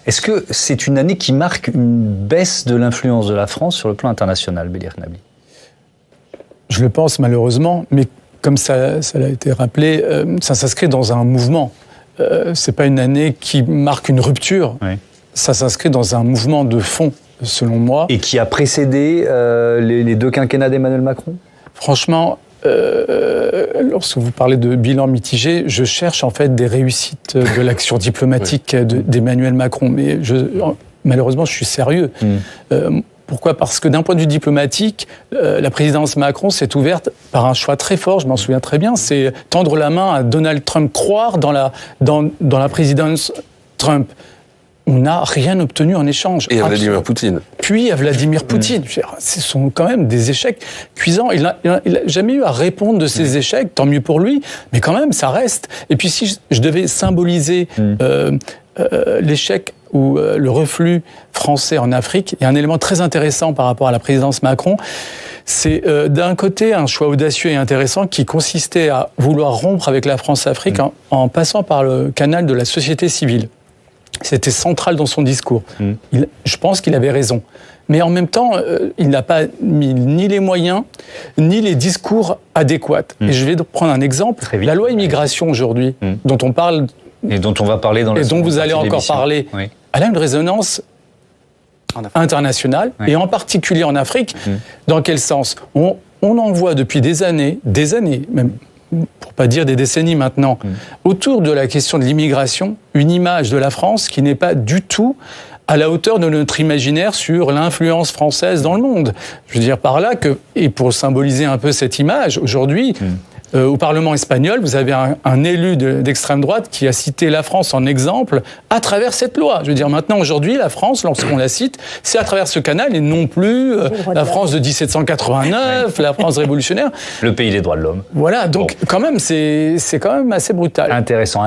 Est-ce que c'est une année qui marque une baisse de l'influence de la France sur le plan international, Bélir Knabli? Je le pense malheureusement, mais comme ça a été rappelé, ça s'inscrit dans un mouvement. C'est pas une année qui marque une rupture, oui. Ça s'inscrit dans un mouvement de fond, selon moi. Et qui a précédé les deux quinquennats d'Emmanuel Macron? Franchement, lorsque vous parlez de bilan mitigé, je cherche en fait des réussites de l'action diplomatique oui. d'Emmanuel Macron. Mais malheureusement, je suis sérieux. Pourquoi ? Parce que d'un point de vue diplomatique, la présidence Macron s'est ouverte par un choix très fort, je m'en souviens très bien, c'est tendre la main à Donald Trump, croire dans la présidence Trump. On n'a rien obtenu en échange. Et à Vladimir Poutine. Puis à Vladimir Poutine. Ce sont quand même des échecs cuisants. Il n'a jamais eu à répondre de ces échecs, tant mieux pour lui, mais quand même, ça reste. Et puis si je devais symboliser l'échec ou le reflux français en Afrique, il y a un élément très intéressant par rapport à la présidence Macron. C'est d'un côté un choix audacieux et intéressant qui consistait à vouloir rompre avec la France-Afrique en passant par le canal de la société civile. C'était central dans son discours. Je pense qu'il avait raison. Mais en même temps, il n'a pas mis ni les moyens, ni les discours adéquats. Et je vais prendre un exemple. La loi immigration aujourd'hui, dont on parle... Et dont on va parler dans la... Et dont vous allez encore parler. Oui. Elle a une résonance internationale, et en particulier en Afrique. Dans quel sens ? On en voit depuis des années, même... pour pas dire des décennies maintenant, autour de la question de l'immigration, une image de la France qui n'est pas du tout à la hauteur de notre imaginaire sur l'influence française dans le monde. Je veux dire par là que, et pour symboliser un peu cette image, aujourd'hui, au Parlement espagnol, vous avez un élu d'extrême droite qui a cité la France en exemple à travers cette loi. Je veux dire, maintenant, aujourd'hui, la France, lorsqu'on la cite, c'est à travers ce canal et non plus la France de 1789, la France révolutionnaire. Le pays des droits de l'homme. Voilà, donc quand même, c'est quand même assez brutal. Intéressant.